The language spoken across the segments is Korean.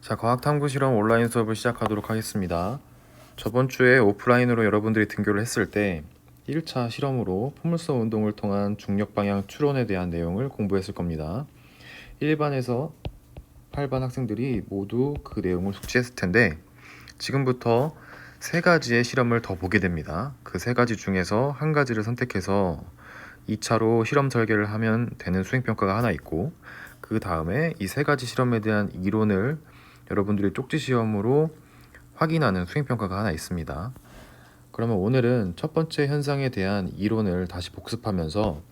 자, 과학탐구 실험 온라인 수업을 시작하도록 하겠습니다. 저번 주에 오프라인으로 여러분들이 등교를 했을 때 1차 실험으로 포물선 운동을 통한 중력 방향 추론에 대한 내용을 공부했을 겁니다. 1반에서 8반 학생들이 모두 그 내용을 숙지했을 텐데 지금부터 세 가지의 실험을 더 보게 됩니다. 그 세 가지 중에서 한 가지를 선택해서 2차로 실험 설계를 하면 되는 수행평가가 하나 있고, 그 다음에 이 세 가지 실험에 대한 이론을 여러분들이 쪽지 시험으로 확인하는 수행평가가 하나 있습니다. 그러면 오늘은 첫 번째 현상에 대한 이론을 다시 복습하면서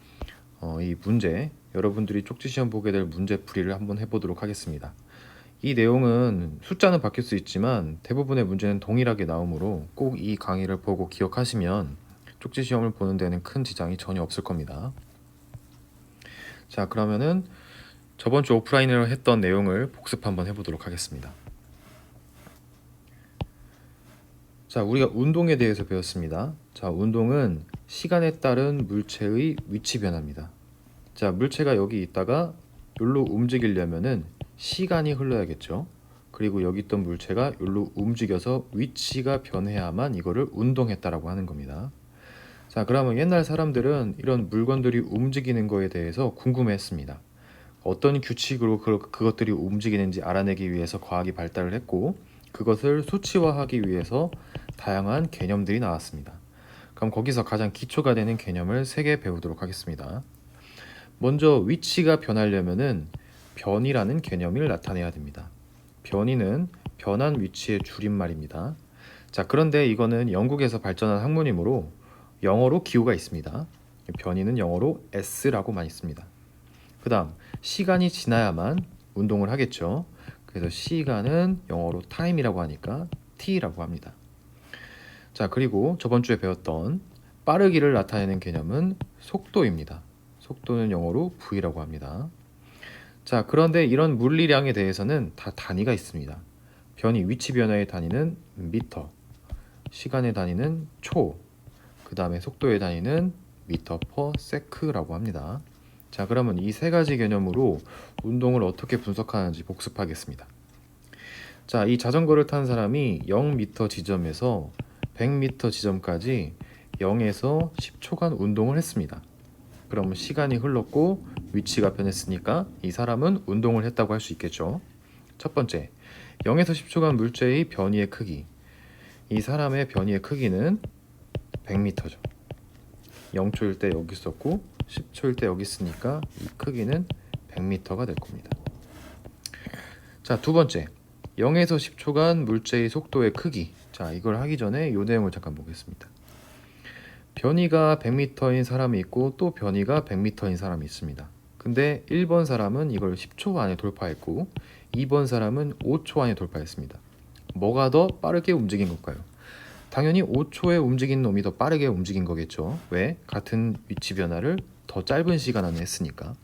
이 문제, 여러분들이 쪽지 시험 보게 될 문제 풀이를 한번 해보도록 하겠습니다. 이 내용은 숫자는 바뀔 수 있지만 대부분의 문제는 동일하게 나오므로 꼭 이 강의를 보고 기억하시면 쪽지 시험을 보는 데는 큰 지장이 전혀 없을 겁니다. 자, 그러면은 저번 주 오프라인으로 했던 내용을 복습 한번 해보도록 하겠습니다. 자, 우리가 운동에 대해서 배웠습니다. 자, 운동은 시간에 따른 물체의 위치 변화입니다. 자, 물체가 여기 있다가 여기로 움직이려면은 시간이 흘러야겠죠. 그리고 여기 있던 물체가 여기로 움직여서 위치가 변해야만 이거를 운동했다라고 하는 겁니다. 자, 그러면 옛날 사람들은 이런 물건들이 움직이는 거에 대해서 궁금해했습니다. 어떤 규칙으로 그것들이 움직이는지 알아내기 위해서 과학이 발달을 했고, 그것을 수치화하기 위해서 다양한 개념들이 나왔습니다. 그럼 거기서 가장 기초가 되는 개념을 3개 배우도록 하겠습니다. 먼저 위치가 변하려면은 변이라는 개념을 나타내야 됩니다. 변이는 변한 위치의 줄임말입니다. 자, 그런데 이거는 영국에서 발전한 학문이므로 영어로 기호가 있습니다. 변이는 영어로 S라고 많이 씁니다. 그 다음 시간이 지나야만 운동을 하겠죠. 그래서 시간은 영어로 time이라고 하니까 T라고 합니다. 자, 그리고 저번 주에 배웠던 빠르기를 나타내는 개념은 속도입니다. 속도는 영어로 V라고 합니다. 자, 그런데 이런 물리량에 대해서는 다 단위가 있습니다. 변이 위치 변화의 단위는 미터, 시간의 단위는 초, 그 다음에 속도의 단위는 미터 퍼 세크라고 합니다. 자, 그러면 이 세 가지 개념으로 운동을 어떻게 분석하는지 복습하겠습니다. 자, 이 자전거를 탄 사람이 0m 지점에서 100m 지점까지 0에서 10초간 운동을 했습니다. 그러면 시간이 흘렀고 위치가 변했으니까 이 사람은 운동을 했다고 할 수 있겠죠. 첫 번째, 0에서 10초간 물체의 변이의 크기. 이 사람의 변이의 크기는 100m죠. 0초일 때 여기 있었고 10초일 때 여기 있으니까 이 크기는 100m가 될 겁니다. 자, 두 번째, 0에서 10초간 물체의 속도의 크기. 자, 이걸 하기 전에 이 내용을 잠깐 보겠습니다. 변이가 100m인 사람이 있고 또 변이가 100m인 사람이 있습니다. 근데 1번 사람은 이걸 10초 안에 돌파했고 2번 사람은 5초 안에 돌파했습니다. 뭐가 더 빠르게 움직인 걸까요? 당연히 5초에 움직인 놈이 더 빠르게 움직인 거겠죠. 왜? 같은 위치 변화를 더 짧은 시간 안에 했으니까.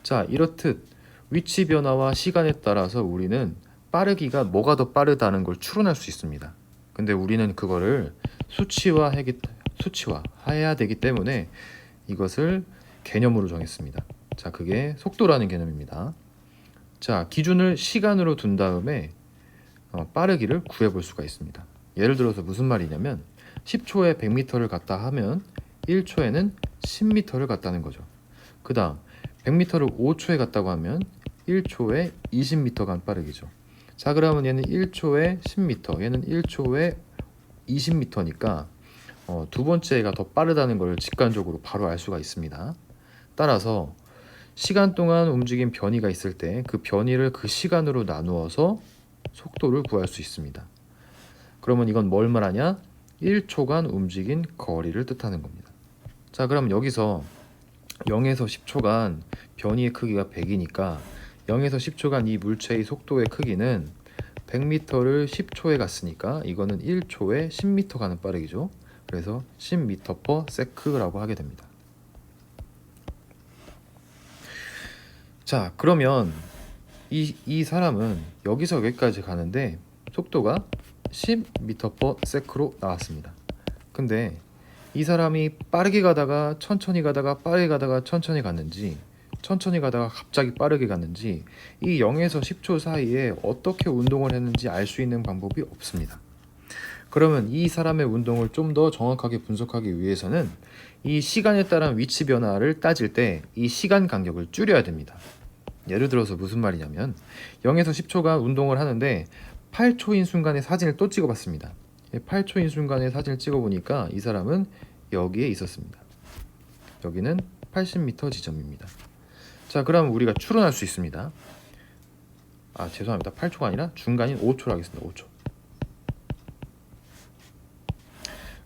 자, 이렇듯 위치 변화와 시간에 따라서 우리는 빠르기가 뭐가 더 빠르다는 걸 추론할 수 있습니다. 근데 우리는 그거를 수치화해야 되기 때문에 이것을 개념으로 정했습니다. 자, 그게 속도라는 개념입니다. 자, 기준을 시간으로 둔 다음에 빠르기를 구해볼 수가 있습니다. 예를 들어서 무슨 말이냐면 10초에 100m를 갔다 하면 1초에는 10m를 갔다는 거죠. 그 다음 100m를 5초에 갔다고 하면 1초에 20m 간 빠르기죠. 자, 그러면 얘는 1초에 10m, 얘는 1초에 20m니까 두 번째가 더 빠르다는 걸 직관적으로 바로 알 수가 있습니다. 따라서 시간 동안 움직인 변이가 있을 때 그 변이를 그 시간으로 나누어서 속도를 구할 수 있습니다. 그러면 이건 뭘 말하냐? 1초간 움직인 거리를 뜻하는 겁니다. 자, 그럼 여기서 0에서 10초간 변이의 크기가 100이니까 0에서 10초간 이 물체의 속도의 크기는 100m를 10초에 갔으니까 이거는 1초에 10m 가는 빠르기죠. 그래서 10m per sec라고 하게 됩니다. 자, 그러면 이 사람은 여기서 여기까지 가는데 속도가 10m per sec로 나왔습니다. 근데 이 사람이 빠르게 가다가 천천히 가다가 빠르게 가다가 천천히 갔는지 천천히 가다가 갑자기 빠르게 갔는지 이 0에서 10초 사이에 어떻게 운동을 했는지 알 수 있는 방법이 없습니다. 그러면 이 사람의 운동을 좀 더 정확하게 분석하기 위해서는 이 시간에 따른 위치 변화를 따질 때 이 시간 간격을 줄여야 됩니다. 예를 들어서 무슨 말이냐면 0에서 10초간 운동을 하는데 8초인 순간에 사진을 또 찍어봤습니다. 8초인 순간에 사진을 찍어보니까 이 사람은 여기에 있었습니다. 여기는 80m 지점입니다. 자, 그럼 우리가 추론할 수 있습니다. 죄송합니다. 8초가 아니라 중간인 5초로 하겠습니다. 5초.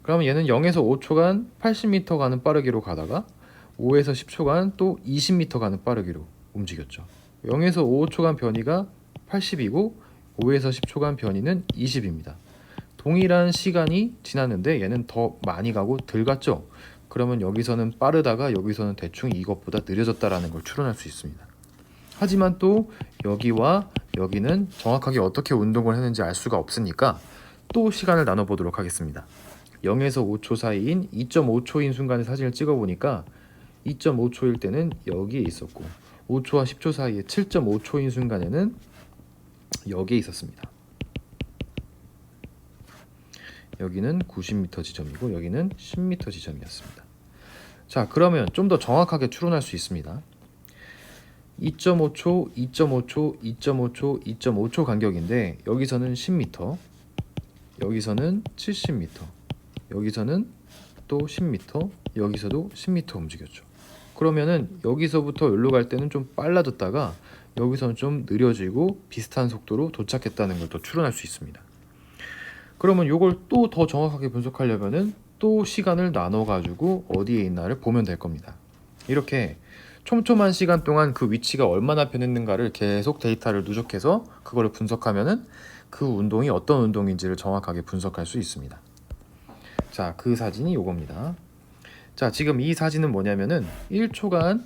그러면 얘는 0에서 5초간 80m 가는 빠르기로 가다가 5에서 10초간 또 20m 가는 빠르기로 움직였죠. 0에서 5초간 변이가 80이고 5에서 10초간 변이는 20입니다. 동일한 시간이 지났는데 얘는 더 많이 가고 덜 갔죠. 그러면 여기서는 빠르다가 여기서는 대충 이것보다 느려졌다라는 걸 추론할 수 있습니다. 하지만 또 여기와 여기는 정확하게 어떻게 운동을 했는지 알 수가 없으니까 또 시간을 나눠보도록 하겠습니다. 0에서 5초 사이인 2.5초인 순간에 사진을 찍어보니까 2.5초일 때는 여기에 있었고 5초와 10초 사이에 7.5초인 순간에는 여기에 있었습니다. 여기는 90m 지점이고 여기는 10m 지점이었습니다. 자, 그러면 좀 더 정확하게 추론할 수 있습니다. 2.5초, 2.5초, 2.5초, 2.5초 간격인데 여기서는 10m, 여기서는 70m, 여기서는 또 10m, 여기서도 10m 움직였죠. 그러면은 여기서부터 여기로 갈 때는 좀 빨라졌다가 여기서는 좀 느려지고 비슷한 속도로 도착했다는 걸 또 추론할 수 있습니다. 그러면 이걸 또 더 정확하게 분석하려면은 또 시간을 나눠 가지고 어디에 있나를 보면 될 겁니다. 이렇게 촘촘한 시간 동안 그 위치가 얼마나 변했는가를 계속 데이터를 누적해서 그거를 분석하면은 그 운동이 어떤 운동인지를 정확하게 분석할 수 있습니다. 자, 그 사진이 요겁니다. 자, 지금 이 사진은 뭐냐면은 1초간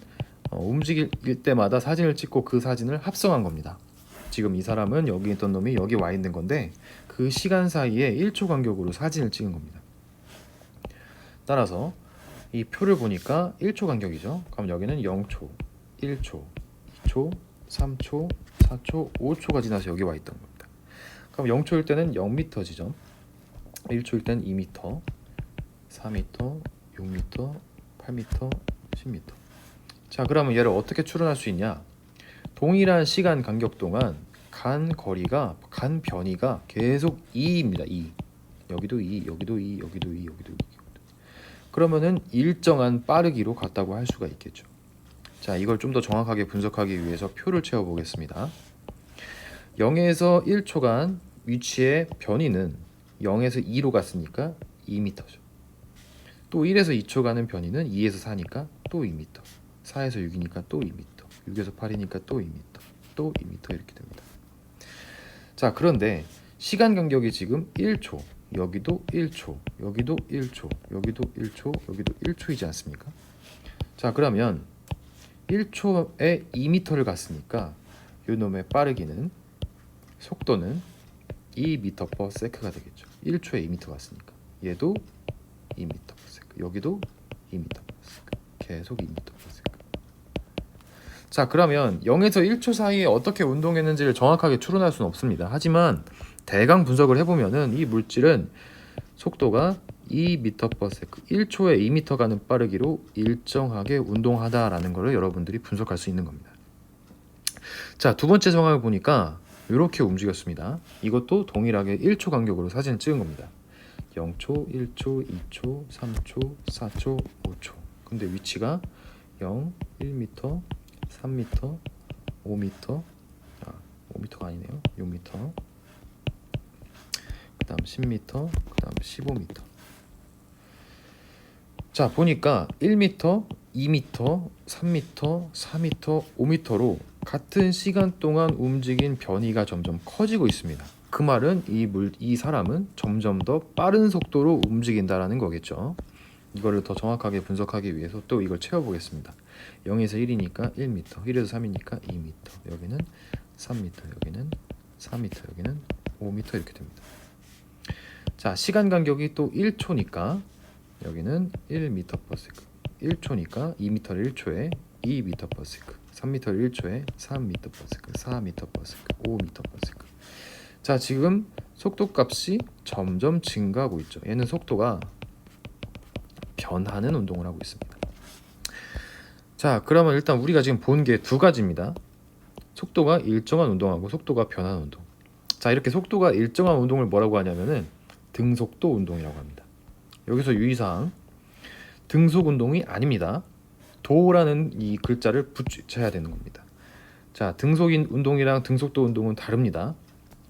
움직일 때마다 사진을 찍고 그 사진을 합성한 겁니다. 지금 이 사람은 여기 있던 놈이 여기 와 있는 건데 그 시간 사이에 1초 간격으로 사진을 찍은 겁니다. 따라서 이 표를 보니까 1초 간격이죠. 그럼 여기는 0초, 1초, 2초, 3초, 4초, 5초가 지나서 여기 와 있던 겁니다. 그럼 0초일 때는 0m 지점, 1초일 때는 2m, 4m, 6m, 8m, 10m. 자, 그러면 얘를 어떻게 추론할 수 있냐? 동일한 시간 간격 동안 간 거리가, 간 변이가 계속 2입니다. 2. 여기도 2, 여기도 2, 여기도 2, 여기도 2. 그러면은 일정한 빠르기로 갔다고 할 수가 있겠죠. 자, 이걸 좀 더 정확하게 분석하기 위해서 표를 채워 보겠습니다. 0에서 1초간 위치의 변이는 0에서 2로 갔으니까 2m죠. 또 1에서 2초간은 변이는 2에서 4니까 또 2m, 4에서 6이니까 또 2m, 6에서 8이니까 또 2m, 또 2m 이렇게 됩니다. 자, 그런데 시간 간격이 지금 1초, 여기도 1초, 여기도 1초, 여기도 1초, 여기도 1초이지 않습니까? 자, 그러면 1초에 2m를 갔으니까 요놈의 빠르기는, 속도는 2m/s가 되겠죠. 1초에 2m 갔으니까 얘도 2m/s, 여기도 2m/s, 계속 2m/s. 자, 그러면 0에서 1초 사이에 어떻게 운동했는지를 정확하게 추론할 수는 없습니다. 하지만 대강 분석을 해보면은 이 물질은 속도가 2m/s, 1초에 2m 가는 빠르기로 일정하게 운동하다라는 것을 여러분들이 분석할 수 있는 겁니다. 자, 두 번째 상황을 보니까 이렇게 움직였습니다. 이것도 동일하게 1초 간격으로 사진을 찍은 겁니다. 0초, 1초, 2초, 3초, 4초, 5초. 근데 위치가 0, 1m, 3m, 5m, 5m가 아니네요. 6m, 그 다음 10m, 그 다음 15m. 자, 보니까 1m, 2m, 3m, 4m, 5m로 같은 시간 동안 움직인 변이가 점점 커지고 있습니다. 그 말은 이 사람은 점점 더 빠른 속도로 움직인다라는 거겠죠. 이거를 더 정확하게 분석하기 위해서 또 이걸 채워보겠습니다. 0에서 1이니까 1m, 1에서 3이니까 2m, 여기는 3m, 여기는 4m, 여기는 5m 이렇게 됩니다. 자, 시간 간격이 또 1초니까 여기는 1m/s, 1초니까 2m를 1초에 2m/s, 3m를 1초에 3m/s, 4m/s, 5m/s. 자, 지금 속도값이 점점 증가하고 있죠. 얘는 속도가 변하는 운동을 하고 있습니다. 자, 그러면 일단 우리가 지금 본 게 두 가지입니다. 속도가 일정한 운동하고 속도가 변하는 운동. 자, 이렇게 속도가 일정한 운동을 뭐라고 하냐면은 등속도 운동이라고 합니다. 여기서 유의사항, 등속 운동이 아닙니다. 도라는 이 글자를 붙여야 되는 겁니다. 자, 등속인 운동이랑 등속도 운동은 다릅니다.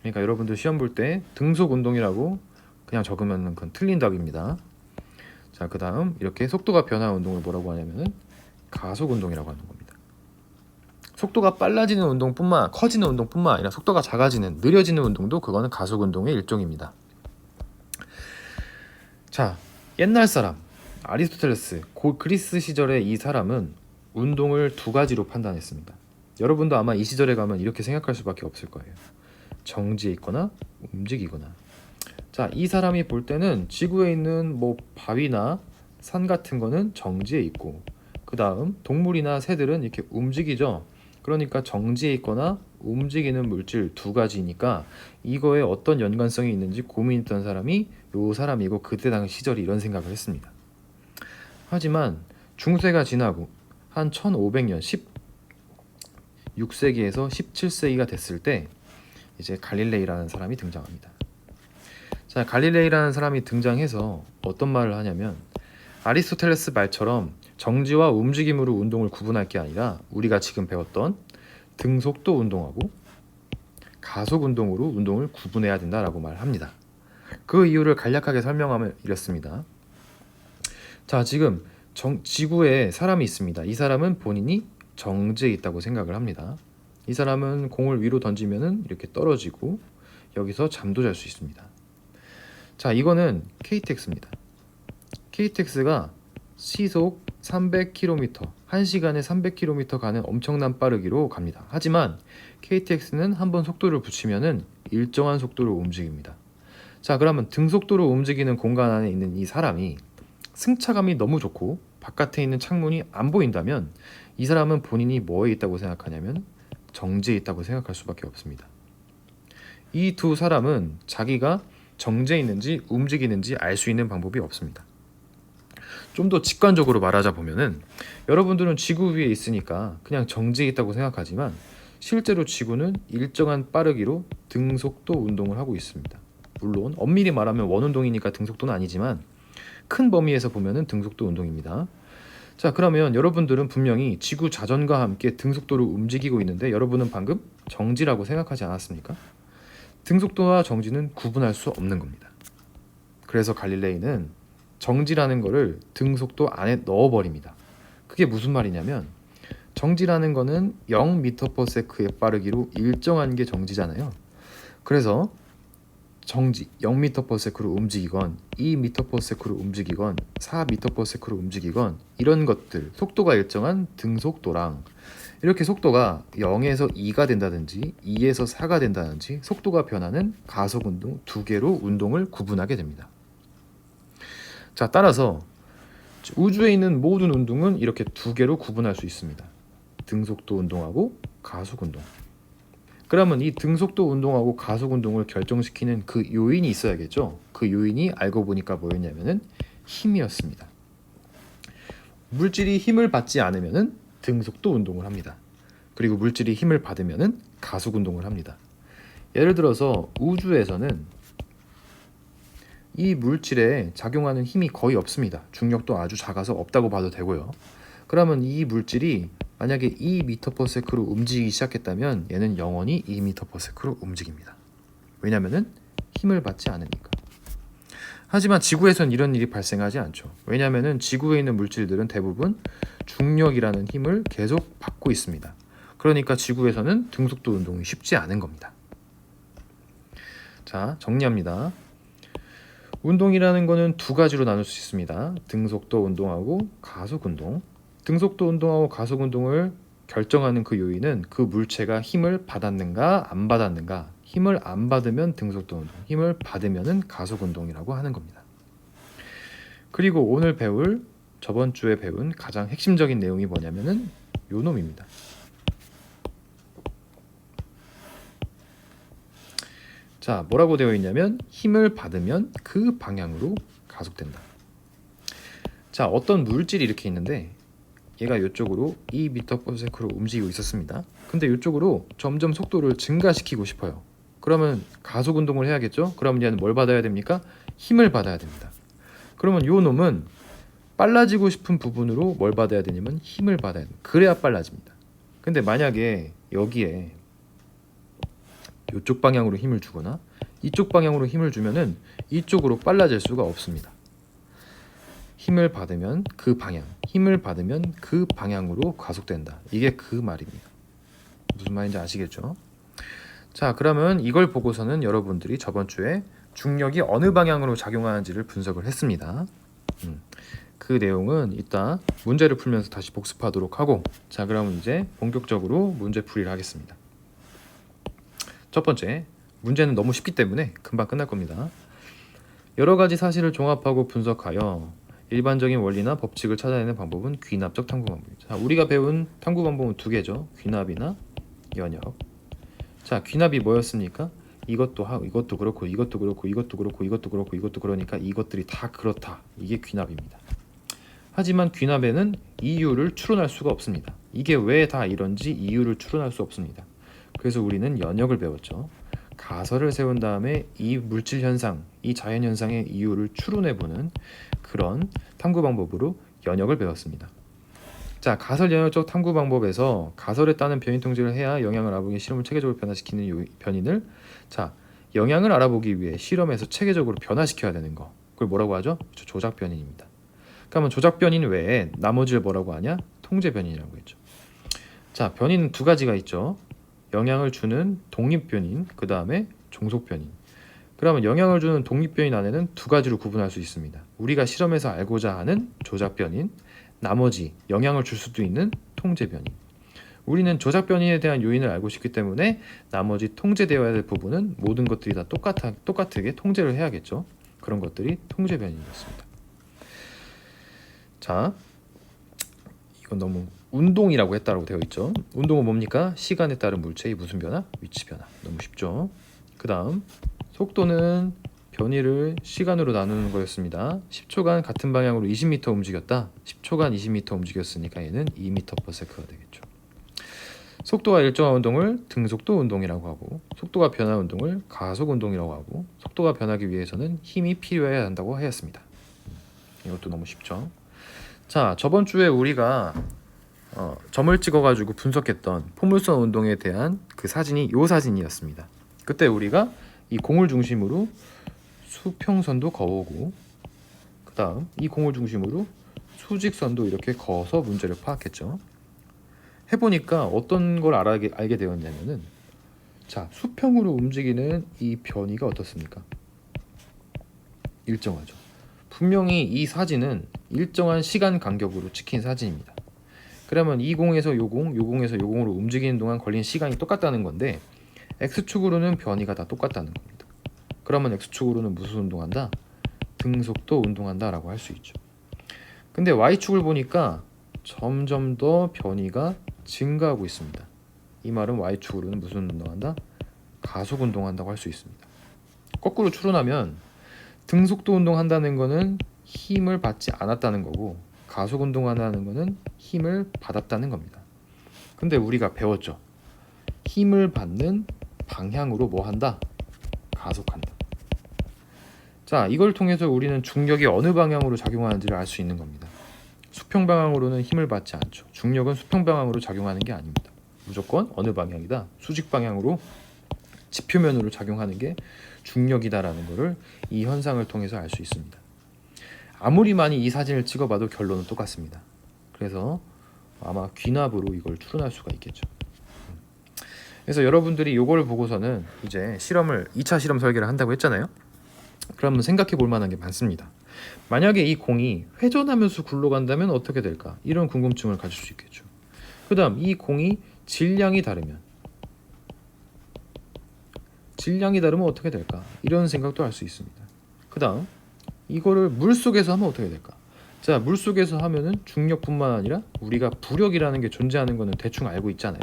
그러니까 여러분들 시험 볼 때 등속 운동이라고 그냥 적으면 그건 틀린 답입니다. 자, 그 다음 이렇게 속도가 변하는 운동을 뭐라고 하냐면은 가속 운동이라고 하는 겁니다. 속도가 빨라지는 운동뿐만, 커지는 운동뿐만 아니라 속도가 작아지는, 느려지는 운동도 그거는 가속 운동의 일종입니다. 자, 옛날 사람 아리스토텔레스, 그리스 시절의 이 사람은 운동을 두 가지로 판단했습니다. 여러분도 아마 이 시절에 가면 이렇게 생각할 수밖에 없을 거예요. 정지해 있거나 움직이거나. 자, 이 사람이 볼 때는 지구에 있는 뭐 바위나 산 같은 거는 정지해 있고, 그 다음 동물이나 새들은 이렇게 움직이죠. 그러니까 정지해 있거나 움직이는 물질 두 가지니까 이거에 어떤 연관성이 있는지 고민했던 사람이 요 사람이고, 그때 당시 시절이 이런 생각을 했습니다. 하지만 중세가 지나고 한 1500년 16세기에서 17세기가 됐을 때 이제 갈릴레이라는 사람이 등장합니다. 자, 갈릴레이라는 사람이 등장해서 어떤 말을 하냐면, 아리스토텔레스 말처럼 정지와 움직임으로 운동을 구분할 게 아니라 우리가 지금 배웠던 등속도 운동하고 가속 운동으로 운동을 구분해야 된다라고 말합니다. 그 이유를 간략하게 설명하면 이렇습니다. 자, 지금 지구에 사람이 있습니다. 이 사람은 본인이 정지해 있다고 생각을 합니다. 이 사람은 공을 위로 던지면은 이렇게 떨어지고 여기서 잠도 잘 수 있습니다. 자, 이거는 KTX입니다. KTX가 시속 300km, 1시간에 300km 가는 엄청난 빠르기로 갑니다. 하지만 KTX는 한번 속도를 붙이면은 일정한 속도로 움직입니다. 자, 그러면 등속도로 움직이는 공간 안에 있는 이 사람이 승차감이 너무 좋고 바깥에 있는 창문이 안 보인다면 이 사람은 본인이 뭐에 있다고 생각하냐면 정지에 있다고 생각할 수밖에 없습니다. 이 두 사람은 자기가 정지에 있는지 움직이는지 알 수 있는 방법이 없습니다. 좀 더 직관적으로 말하자 보면은, 여러분들은 지구 위에 있으니까 그냥 정지에 있다고 생각하지만 실제로 지구는 일정한 빠르기로 등속도 운동을 하고 있습니다. 물론 엄밀히 말하면 원운동이니까 등속도는 아니지만 큰 범위에서 보면은 등속도 운동입니다. 자, 그러면 여러분들은 분명히 지구 자전과 함께 등속도로 움직이고 있는데 여러분은 방금 정지라고 생각하지 않았습니까? 등속도와 정지는 구분할 수 없는 겁니다. 그래서 갈릴레이는 정지라는 거를 등속도 안에 넣어버립니다. 그게 무슨 말이냐면, 정지라는 거는 0m/s의 빠르기로 일정한 게 정지잖아요. 그래서 정지 0m/s로 움직이건 2m/s로 움직이건 4m/s로 움직이건 이런 것들, 속도가 일정한 등속도랑 이렇게 속도가 0에서 2가 된다든지 2에서 4가 된다든지 속도가 변하는 가속 운동 두 개로 운동을 구분하게 됩니다. 자, 따라서 우주에 있는 모든 운동은 이렇게 두 개로 구분할 수 있습니다. 등속도 운동하고 가속 운동. 그러면 이 등속도 운동하고 가속 운동을 결정시키는 그 요인이 있어야겠죠. 그 요인이 알고 보니까 뭐였냐면은 힘이었습니다. 물질이 힘을 받지 않으면은 등속도 운동을 합니다. 그리고 물질이 힘을 받으면은 가속 운동을 합니다. 예를 들어서 우주에서는 이 물질에 작용하는 힘이 거의 없습니다. 중력도 아주 작아서 없다고 봐도 되고요. 그러면 이 물질이 만약에 2m/s로 움직이기 시작했다면 얘는 영원히 2m/s로 움직입니다. 왜냐면은 힘을 받지 않으니까. 하지만 지구에선 이런 일이 발생하지 않죠. 왜냐면은 지구에 있는 물질들은 대부분 중력이라는 힘을 계속 받고 있습니다. 그러니까 지구에서는 등속도 운동이 쉽지 않은 겁니다. 자, 정리합니다. 운동이라는 거는 두 가지로 나눌 수 있습니다. 등속도 운동하고 가속 운동. 등속도 운동하고 가속 운동을 결정하는 그 요인은 그 물체가 힘을 받았는가 안 받았는가. 힘을 안 받으면 등속도 운동, 힘을 받으면 가속 운동이라고 하는 겁니다. 그리고 오늘 배울, 저번 주에 배운 가장 핵심적인 내용이 뭐냐면은 요 놈입니다. 자, 뭐라고 되어 있냐면 힘을 받으면 그 방향으로 가속된다. 자, 어떤 물질이 이렇게 있는데 얘가 이쪽으로 2m/s로 움직이고 있었습니다. 근데 이쪽으로 점점 속도를 증가시키고 싶어요. 그러면 가속 운동을 해야겠죠? 그러면 얘는 뭘 받아야 됩니까? 힘을 받아야 됩니다. 그러면 요 놈은 빨라지고 싶은 부분으로 뭘 받아야 되냐면 힘을 받아야 됩니다. 그래야 빨라집니다. 근데 만약에 여기에 이쪽 방향으로 힘을 주거나 이쪽 방향으로 힘을 주면은 이쪽으로 빨라질 수가 없습니다. 힘을 받으면 그 방향, 힘을 받으면 그 방향으로 가속된다. 이게 그 말입니다. 무슨 말인지 아시겠죠? 자, 그러면 이걸 보고서는 여러분들이 저번 주에 중력이 어느 방향으로 작용하는지를 분석을 했습니다. 그 내용은 이따 문제를 풀면서 다시 복습하도록 하고, 자, 그럼 이제 본격적으로 문제 풀이를 하겠습니다. 첫 번째, 문제는 너무 쉽기 때문에 금방 끝날 겁니다. 여러 가지 사실을 종합하고 분석하여 일반적인 원리나 법칙을 찾아내는 방법은 귀납적 탐구 방법입니다. 자, 우리가 배운 탐구 방법은 두 개죠. 귀납이나 연역. 자, 귀납이 뭐였습니까? 이것도 그렇고 이것도 그렇고 이것도 그렇고 이것도 그렇고 이것도 그러니까 이것들이 다 그렇다. 이게 귀납입니다. 하지만 귀납에는 이유를 추론할 수가 없습니다. 이게 왜 다 이런지 이유를 추론할 수 없습니다. 그래서 우리는 연역을 배웠죠. 가설을 세운 다음에 이 물질 현상, 이 자연 현상의 이유를 추론해보는 그런 탐구 방법으로 연역을 배웠습니다. 자, 가설 연역적 탐구 방법에서 가설에 따른 변이 통제를 해야 영향을 알아보기 실험을 체계적으로 변화시키는 이 변이를, 자, 영향을 알아보기 위해 실험에서 체계적으로 변화시켜야 되는 거, 그걸 뭐라고 하죠? 조작 변인입니다. 그러면 조작 변인 외에 나머지를 뭐라고 하냐? 통제 변인이라고 했죠. 자, 변인은 두 가지가 있죠. 영향을 주는 독립 변인, 그 다음에 종속 변인. 그러면 영향을 주는 독립 변인 안에는 두 가지로 구분할 수 있습니다. 우리가 실험에서 알고자 하는 조작 변인, 나머지 영향을 줄 수도 있는 통제 변인. 우리는 조작 변인에 대한 요인을 알고 싶기 때문에 나머지 통제되어야 될 부분은 모든 것들이 다 똑같게 통제를 해야겠죠. 그런 것들이 통제 변인이었습니다. 자, 이건 너무 운동이라고 했다라고 되어 있죠. 운동은 뭡니까? 시간에 따른 물체의 무슨 변화? 위치 변화. 너무 쉽죠. 그 다음 속도는 변이를 시간으로 나누는 거였습니다. 10초간 같은 방향으로 20m 움직였다. 10초간 20m 움직였으니까 얘는 2m/s가 되겠죠. 속도가 일정한 운동을 등속도 운동이라고 하고, 속도가 변하는 운동을 가속 운동이라고 하고, 속도가 변하기 위해서는 힘이 필요해야 한다고 하였습니다. 이것도 너무 쉽죠. 자, 저번 주에 우리가 점을 찍어가지고 분석했던 포물선 운동에 대한 그 사진이 이 사진이었습니다. 그때 우리가 이 공을 중심으로 수평선도 그어오고, 그 다음 이 공을 중심으로 수직선도 이렇게 그어서 문제를 파악했죠. 해보니까 어떤 걸 알게 되었냐면은, 자, 수평으로 움직이는 이 변이가 어떻습니까? 일정하죠. 분명히 이 사진은 일정한 시간 간격으로 찍힌 사진입니다. 그러면 이 공에서 요 공, 요 공에서 요 공으로 움직이는 동안 걸린 시간이 똑같다는 건데, X축으로는 변이가 다 똑같다는 겁니다. 그러면 X축으로는 무슨 운동한다? 등속도 운동한다 라고 할 수 있죠. 근데 Y축을 보니까 점점 더 변이가 증가하고 있습니다. 이 말은 Y축으로는 무슨 운동한다? 가속 운동한다고 할 수 있습니다. 거꾸로 추론하면 등속도 운동한다는 거는 힘을 받지 않았다는 거고, 가속 운동한다는 거는 힘을 받았다는 겁니다. 근데 우리가 배웠죠. 힘을 받는 방향으로 뭐 한다? 가속한다. 자, 이걸 통해서 우리는 중력이 어느 방향으로 작용하는지를 알 수 있는 겁니다. 수평 방향으로는 힘을 받지 않죠. 중력은 수평 방향으로 작용하는 게 아닙니다. 무조건 어느 방향이다? 수직 방향으로, 지표면으로 작용하는 게 중력이다라는 것을 이 현상을 통해서 알 수 있습니다. 아무리 많이 이 사진을 찍어봐도 결론은 똑같습니다. 그래서 아마 귀납으로 이걸 추론할 수가 있겠죠. 그래서 여러분들이 이걸 보고서는 이제 2차 실험 설계를 한다고 했잖아요. 그러면 생각해 볼 만한 게 많습니다. 만약에 이 공이 회전하면서 굴러간다면 어떻게 될까? 이런 궁금증을 가질 수 있겠죠. 그 다음 이 공이 질량이 다르면 어떻게 될까? 이런 생각도 할 수 있습니다. 그 다음 이거를 물속에서 하면 어떻게 될까? 자, 물속에서 하면은 중력뿐만 아니라 우리가 부력이라는 게 존재하는 거는 대충 알고 있잖아요.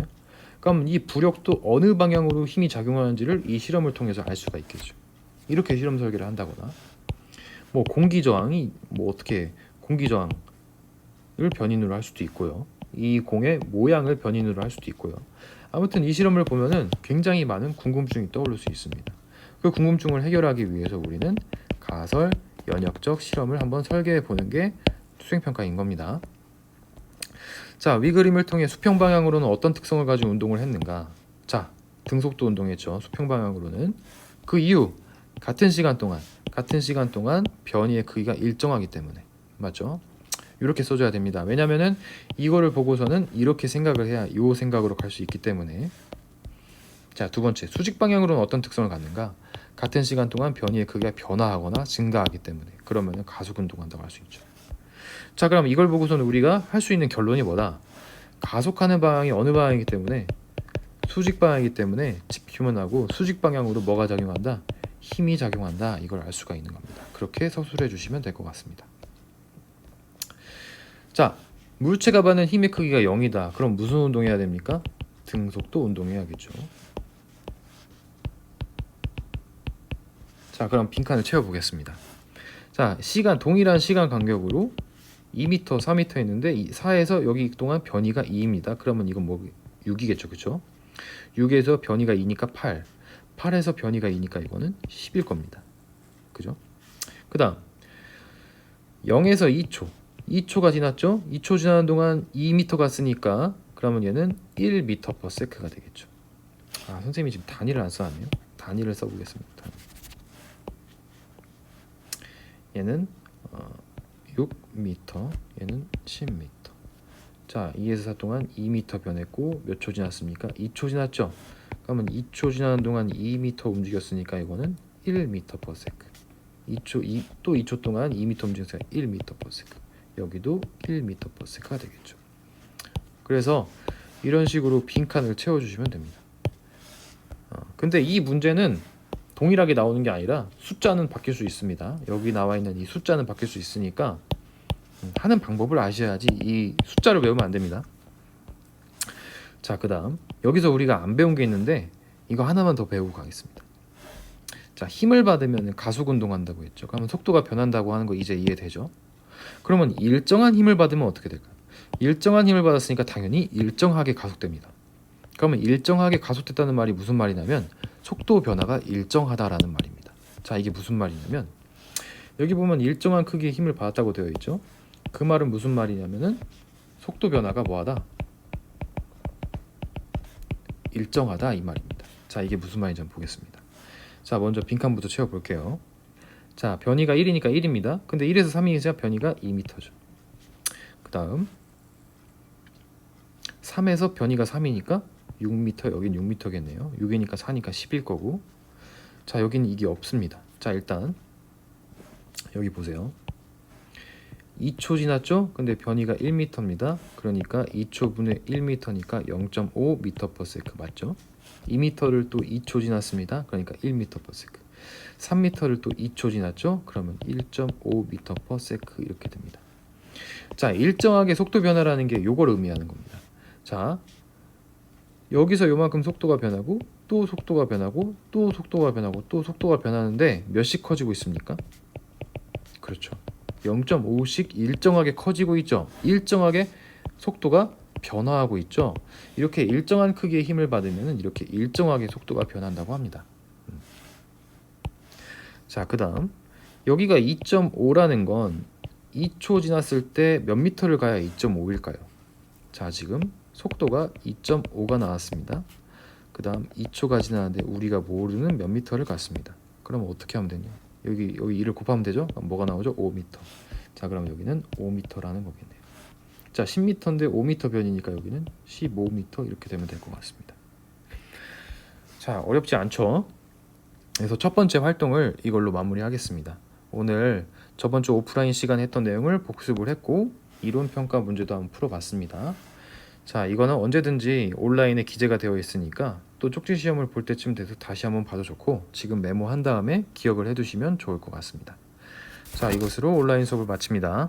그럼 이 부력도 어느 방향으로 힘이 작용하는지를 이 실험을 통해서 알 수가 있겠죠. 이렇게 실험 설계를 한다거나, 뭐 공기 저항이 뭐 어떻게 공기 저항을 변인으로 할 수도 있고요. 이 공의 모양을 변인으로 할 수도 있고요. 아무튼 이 실험을 보면은 굉장히 많은 궁금증이 떠오를 수 있습니다. 그 궁금증을 해결하기 위해서 우리는 가설 연역적 실험을 한번 설계해 보는 게 수행평가인 겁니다. 자, 위 그림을 통해 수평 방향으로는 어떤 특성을 가지고 운동을 했는가? 자, 등속도 운동했죠. 수평 방향으로는. 그 이유, 같은 시간 동안 변이의 크기가 일정하기 때문에. 맞죠? 이렇게 써줘야 됩니다. 왜냐면은 이거를 보고서는 이렇게 생각을 해야 이 생각으로 갈 수 있기 때문에. 자, 두 번째, 수직 방향으로는 어떤 특성을 갖는가? 같은 시간 동안 변이의 크기가 변화하거나 증가하기 때문에. 그러면은 가속 운동한다고 할 수 있죠. 자, 그럼 이걸 보고서는 우리가 할 수 있는 결론이 뭐다? 가속하는 방향이 어느 방향이기 때문에, 수직 방향이기 때문에 지표면하고 수직 방향으로 뭐가 작용한다? 힘이 작용한다. 이걸 알 수가 있는 겁니다. 그렇게 서술해 주시면 될 것 같습니다. 자, 물체가 받는 힘의 크기가 0이다. 그럼 무슨 운동해야 됩니까? 등속도 운동해야겠죠. 자, 그럼 빈칸을 채워보겠습니다. 자, 동일한 시간 간격으로 2m, 4m 했는데 4에서 여기 동안 변이가 2입니다. 그러면 이건 뭐 6이겠죠, 그렇죠? 6에서 변이가 2니까 8, 8에서 변이가 2니까 이거는 10일 겁니다. 그죠? 그 다음 0에서 2초, 2초가 지났죠? 2초 지나는 동안 2m 갔으니까 그러면 얘는 1m/s가 되겠죠. 아, 선생님이 지금 단위를 안 써왔네요. 단위를 써보겠습니다. 얘는 6m, 얘는 10m. 자, 2에서 4 동안 2m 변했고 몇 초 지났습니까? 2초 지났죠? 그러면 2초 지나는 동안 2m 움직였으니까 이거는 1m/s. 2초, 또 2초 동안 2m 움직였으니까 1m/s. 여기도 1m/s가 되겠죠. 그래서 이런 식으로 빈칸을 채워주시면 됩니다. 근데 이 문제는 동일하게 나오는 게 아니라 숫자는 바뀔 수 있습니다. 여기 나와 있는 이 숫자는 바뀔 수 있으니까 하는 방법을 아셔야지 이 숫자를 외우면 안 됩니다. 자, 그 다음 여기서 우리가 안 배운 게 있는데 이거 하나만 더 배우고 가겠습니다. 자, 힘을 받으면 가속 운동한다고 했죠. 그러면 속도가 변한다고 하는 거 이제 이해되죠? 그러면 일정한 힘을 받으면 어떻게 될까요? 일정한 힘을 받았으니까 당연히 일정하게 가속됩니다. 그러면 일정하게 가속됐다는 말이 무슨 말이냐면 속도 변화가 일정하다라는 말입니다. 자, 이게 무슨 말이냐면 여기 보면 일정한 크기의 힘을 받았다고 되어 있죠. 그 말은 무슨 말이냐면은 속도 변화가 뭐하다? 일정하다 이 말입니다. 자, 이게 무슨 말인지 한번 보겠습니다. 자, 먼저 빈칸부터 채워볼게요. 자, 변이가 1이니까 1입니다. 근데 1에서 3이니까 변이가 2m죠. 그 다음 3에서 변이가 3이니까 6m, 여긴 6m겠네요. 6이니까 4니까 10일 거고. 자, 여기는 이게 없습니다. 자, 일단 여기 보세요. 2초 지났죠? 근데 변이가 1m입니다. 그러니까 2초분의 1m니까 0.5m/s 맞죠? 2m를 또 2초 지났습니다. 그러니까 1m/s. 3m를 또 2초 지났죠? 그러면 1.5m/s 이렇게 됩니다. 자, 일정하게 속도 변화라는 게 요걸 의미하는 겁니다. 자, 여기서 요만큼 속도가 변하고 또 속도가 변하고 또 속도가 변하고 또 속도가 변하는데 몇씩 커지고 있습니까? 그렇죠. 0.5씩 일정하게 커지고 있죠. 일정하게 속도가 변화하고 있죠. 이렇게 일정한 크기의 힘을 받으면 이렇게 일정하게 속도가 변한다고 합니다. 자, 그 다음 여기가 2.5라는 건 2초 지났을 때 몇 미터를 가야 2.5일까요? 자, 지금 속도가 2.5가 나왔습니다. 그 다음 2초가 지나는데 우리가 모르는 몇 미터를 갔습니다. 그럼 어떻게 하면 되냐? 여기 2를 곱하면 되죠? 그럼 뭐가 나오죠? 5m. 자, 그럼 여기는 5m라는 거겠네요. 자, 10m인데 5m 변이니까 여기는 15m 이렇게 되면 될 것 같습니다. 자, 어렵지 않죠? 그래서 첫 번째 활동을 이걸로 마무리하겠습니다. 오늘 저번 주 오프라인 시간에 했던 내용을 복습을 했고 이론 평가 문제도 한번 풀어봤습니다. 자, 이거는 언제든지 온라인에 기재가 되어 있으니까 또 쪽지 시험을 볼 때쯤 돼서 다시 한번 봐도 좋고 지금 메모한 다음에 기억을 해두시면 좋을 것 같습니다. 자, 이것으로 온라인 수업을 마칩니다.